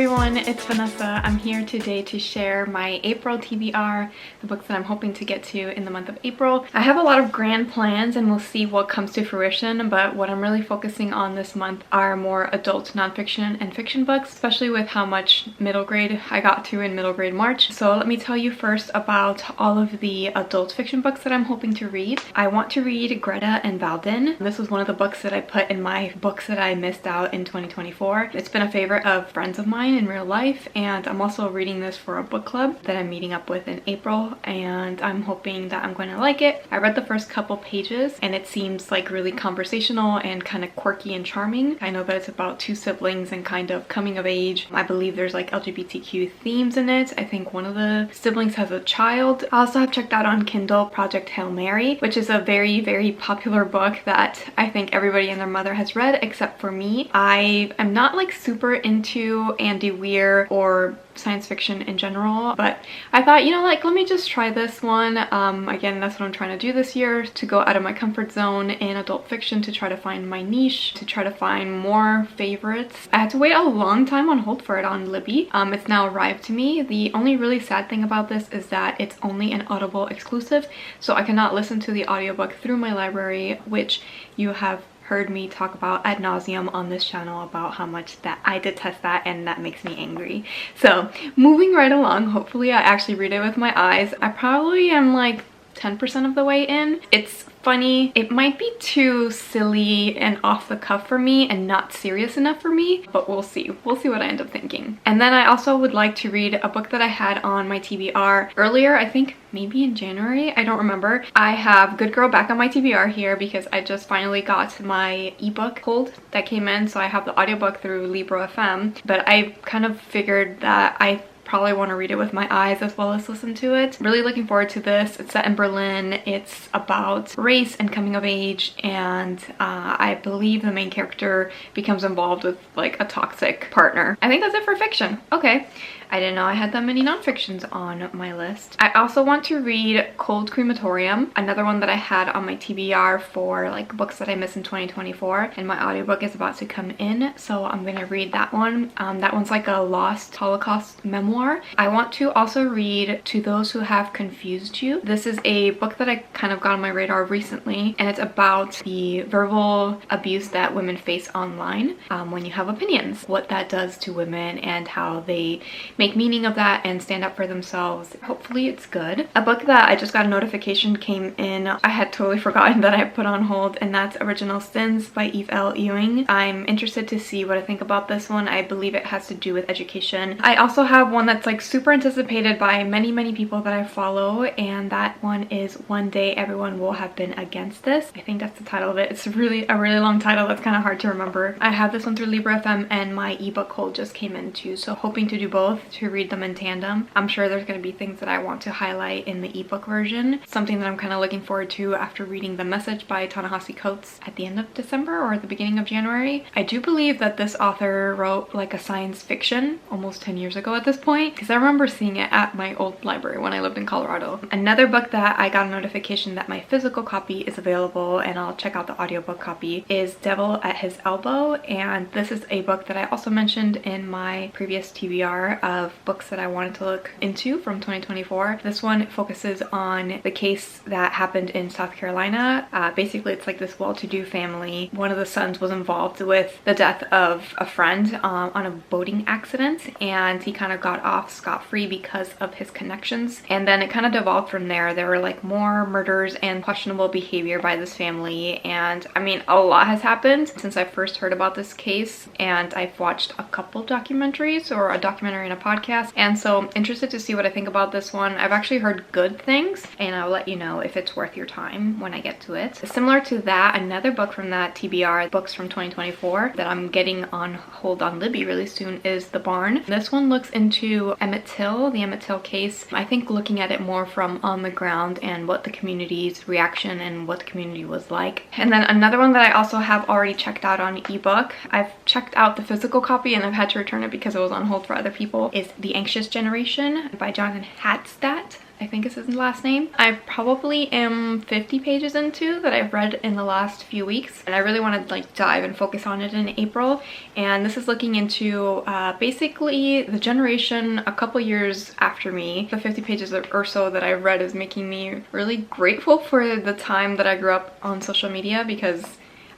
everyone, it's Vanessa. I'm here today to share my April TBR, the books that I'm hoping to get to in the month of April. I have a lot of grand plans and we'll see what comes to fruition, but what I'm really focusing on this month are more adult nonfiction and fiction books, especially with how much middle grade I got to in middle grade March. So let me tell you first about all of the adult fiction books that I'm hoping to read. I want to read Greta and Valdin. This was one of the books that I put in my books that I missed out in 2024. It's been a favorite of friends of mine in real life, and I'm also reading this for a book club that I'm meeting up with in April, and I'm hoping that I'm going to like it. I read the first couple pages and it seems like really conversational and kind of quirky and charming. I know that it's about two siblings and kind of coming of age. I believe there's like LGBTQ themes in it. I think one of the siblings has a child. I also have checked out on Kindle Project Hail Mary, which is a very, very popular book that I think everybody and their mother has read except for me. I am not like super into Andy Weir or science fiction in general, but I thought, you know, like, let me just try this one. Again, that's what I'm trying to do this year, to go out of my comfort zone in adult fiction, to try to find my niche, to try to find more favorites. I had to wait a long time on hold for it on Libby. It's now arrived to me. The only really sad thing about this is that it's only an Audible exclusive, so I cannot listen to the audiobook through my library, which you have heard me talk about ad nauseum on this channel about how much that I detest that, and that makes me angry. So moving right along, hopefully I actually read it with my eyes. I probably am like 10% of the way in. It's funny. It might be too silly and off the cuff for me and not serious enough for me, but we'll see. We'll see what I end up thinking. And then I also would like to read a book that I had on my TBR earlier, I think maybe in January, I don't remember. I have Good Girl back on my TBR here because I just finally got my ebook hold that came in, so I have the audiobook through Libro FM, but I kind of figured that I probably want to read it with my eyes as well as listen to it. Really looking forward to this. It's set in Berlin. It's about race and coming of age, and I believe the main character becomes involved with like a toxic partner. I think that's it for fiction. Okay. I didn't know I had that many nonfictions on my list. I also want to read Cold Crematorium, another one that I had on my TBR for like books that I missed in 2024, and my audiobook is about to come in, so I'm gonna read that one. That one's like a lost Holocaust memoir. I want to also read To Those Who Have Confused You. This is a book that I kind of got on my radar recently, and it's about the verbal abuse that women face online when you have opinions, what that does to women and how they make meaning of that and stand up for themselves. Hopefully it's good. A book that I just got a notification came in, I had totally forgotten that I put on hold, and that's Original Sins by Eve L. Ewing. I'm interested to see what I think about this one. I believe it has to do with education. I also have one that's like super anticipated by many people that I follow, and that one is One Day Everyone Will Have Been Against This. I think that's the title of it. It's really a really long title that's kind of hard to remember. I have this one through Libro FM and my ebook hold just came in too, so hoping to do both, to read them in tandem. I'm sure there's going to be things that I want to highlight in the ebook version. Something that I'm kind of looking forward to after reading The Message by Ta-Nehisi Coates at the end of December or the beginning of January. I do believe that this author wrote like a science fiction almost 10 years ago at this point, because I remember seeing it at my old library when I lived in Colorado. Another book that I got a notification that my physical copy is available, and I'll check out the audiobook copy, is Devil at His Elbow, and this is a book that I also mentioned in my previous TBR of books that I wanted to look into from 2024. This one focuses on the case that happened in South Carolina. Basically, it's like this well-to-do family. One of the sons was involved with the death of a friend on a boating accident, and he kind of got off scot-free because of his connections. And then it kind of devolved from there. There were like more murders and questionable behavior by this family, and I mean, a lot has happened since I first heard about this case, and I've watched a couple documentaries, or a documentary and a podcast, and so interested to see what I think about this one. I've actually heard good things, and I'll let you know if it's worth your time when I get to it. Similar to that, another book from that TBR, books from 2024, that I'm getting on hold on Libby really soon is The Barn. This one looks into Emmett Till, the Emmett Till case. I think looking at it more from on the ground and what the community's reaction and what the community was like. And then another one that I also have already checked out on ebook. I've checked out the physical copy and I've had to return it because it was on hold for other people. is The Anxious Generation by Jonathan Hatzstadt, I think is his last name. I probably am 50 pages into that I've read in the last few weeks, and I really want to like dive and focus on it in April. And this is looking into basically the generation a couple years after me. The 50 pages or so that I've read is making me really grateful for the time that I grew up on social media, because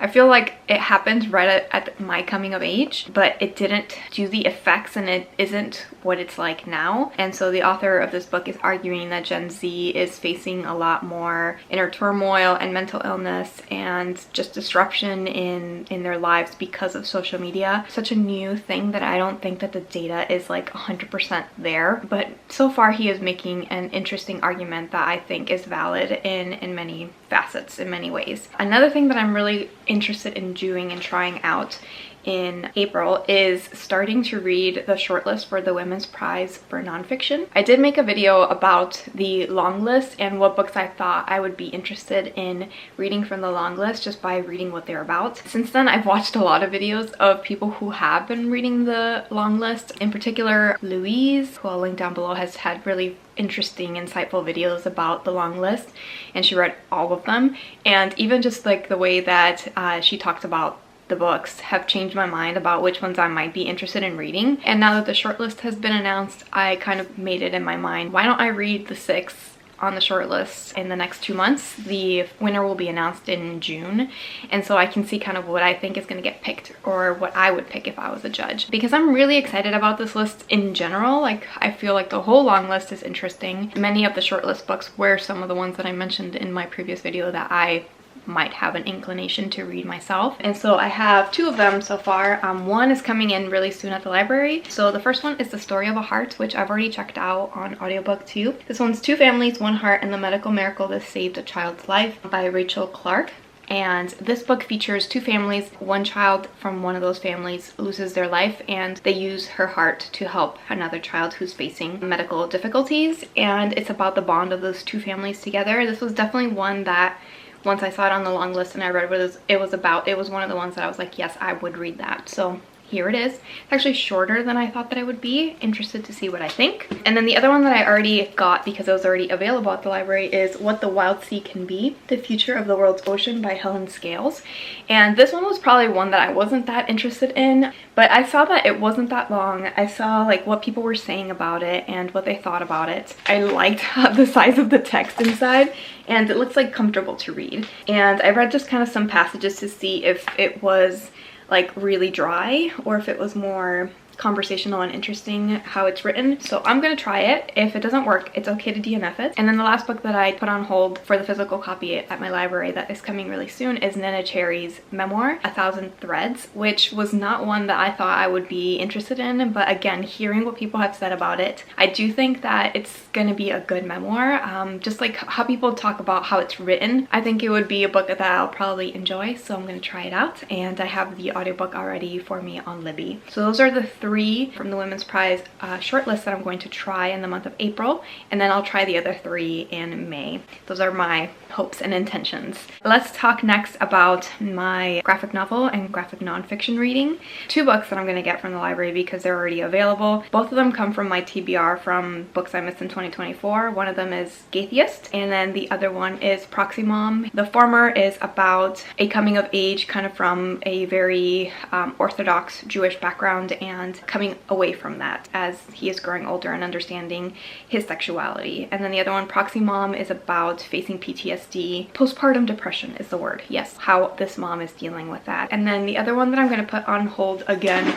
I feel like it happened right at my coming of age, but it didn't do the effects and it isn't what it's like now. And so the author of this book is arguing that Gen Z is facing a lot more inner turmoil and mental illness and just disruption in their lives because of social media. Such a new thing that I don't think that the data is like 100% there. But so far he is making an interesting argument that I think is valid in many facets, in many ways. Another thing that I'm really interested in doing and trying out in April is starting to read the shortlist for the Women's Prize for Nonfiction. I did make a video about the long list and what books I thought I would be interested in reading from the long list just by reading what they're about. Since then, I've watched a lot of videos of people who have been reading the long list. In particular, Louise, who I'll link down below, has had really interesting, insightful videos about the long list, and she read all of them. And even just like the way that she talks about the books have changed my mind about which ones I might be interested in reading. And now that the shortlist has been announced, I kind of made it in my mind, why don't I read the 6 on the shortlist in the next 2 months? The winner will be announced in June, and so I can see kind of what I think is going to get picked, or what I would pick if I was a judge, because I'm really excited about this list in general. Like, I feel like the whole long list is interesting. Many of the shortlist books were some of the ones that I mentioned in my previous video that I might have an inclination to read myself. And so I have 2 of them so far. One is coming in really soon at the library. So the first one is The Story of a Heart, which I've already checked out on audiobook too. This one's Two Families, One Heart, and the Medical Miracle That Saved a Child's Life by Rachel Clark. And this book features 2 families. One child from one of those families loses their life, and they use her heart to help another child who's facing medical difficulties. And it's about the bond of those 2 families together. This was definitely one that once I saw it on the long list and I read what it was about, it was one of the ones that I was like, yes, I would read that. So here it is. It's actually shorter than I thought that I would be. Interested to see what I think. And then the other one that I already got because it was already available at the library is What the Wild Sea Can Be, The Future of the World's Ocean by Helen Scales. And this one was probably one that I wasn't that interested in, but I saw that it wasn't that long. I saw like what people were saying about it and what they thought about it. I liked the size of the text inside, and it looks like comfortable to read. And I read just kind of some passages to see if it was like really dry or if it was more conversational and interesting how it's written. So I'm gonna try it. If it doesn't work, it's okay to DNF it. And then the last book that I put on hold for the physical copy at my library that is coming really soon is Nina Cherry's memoir, A Thousand Threads, which was not one that I thought I would be interested in, but again, hearing what people have said about it, I do think that it's gonna be a good memoir. Just like how people talk about how it's written, I think it would be a book that I'll probably enjoy, so I'm gonna try it out. And I have the audiobook already for me on Libby. So those are the 3 from the Women's Prize shortlist that I'm going to try in the month of April, and then I'll try the other 3 in May. Those are my hopes and intentions. Let's talk next about my graphic novel and graphic nonfiction reading. 2 books that I'm going to get from the library because they're already available. Both of them come from my TBR from books I missed in 2024. One of them is Gaytheist, and then the other one is Proxy Mom. The former is about a coming of age kind of from a very Orthodox Jewish background and coming away from that as he is growing older and understanding his sexuality. And then the other one, Proxy Mom, is about facing PTSD. Postpartum depression is the word. Yes, how this mom is dealing with that. And then the other one that I'm going to put on hold again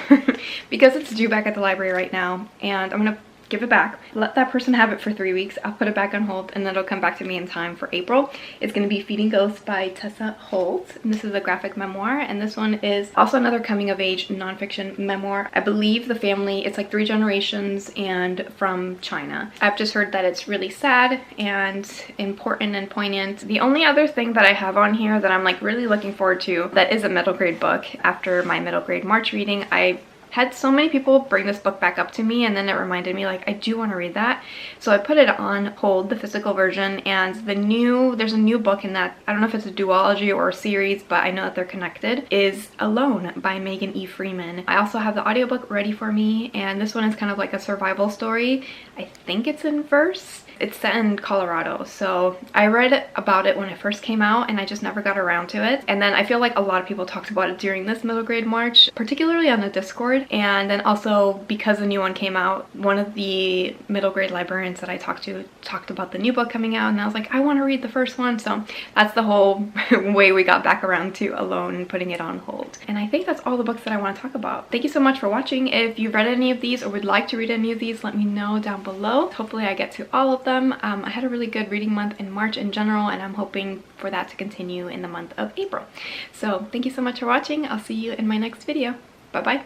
because it's due back at the library right now, and I'm going to give it back, let that person have it for 3 weeks. I'll put it back on hold and then it'll come back to me in time for April. It's going to be Feeding Ghosts by Tessa Holt, and this is a graphic memoir, and this one is also another coming of age nonfiction memoir. I believe the family, it's like 3 generations and from China. I've just heard that it's really sad and important and poignant. The only other thing that I have on here that I'm like really looking forward to that is a middle grade book after my middle grade March reading, I had so many people bring this book back up to me, and then it reminded me like I do want to read that. So I put it on hold, the physical version, and there's a new book in that. I don't know if it's a duology or a series, but I know that they're connected, is Alone by Megan E. Freeman. I also have the audiobook ready for me, and this one is kind of like a survival story. I think it's in verse. It's set in Colorado, so I read about it when it first came out and I just never got around to it. And then I feel like a lot of people talked about it during this middle grade March, particularly on the Discord. And then also because the new one came out, one of the middle grade librarians that I talked to talked about the new book coming out, and I was like, I want to read the first one. So that's the whole way we got back around to Alone and putting it on hold. And I think that's all the books that I want to talk about. Thank you so much for watching. If you've read any of these or would like to read any of these, let me know down below. Hopefully I get to all of them. I had a really good reading month in March in general, and I'm hoping for that to continue in the month of April. So thank you so much for watching. I'll see you in my next video. Bye bye.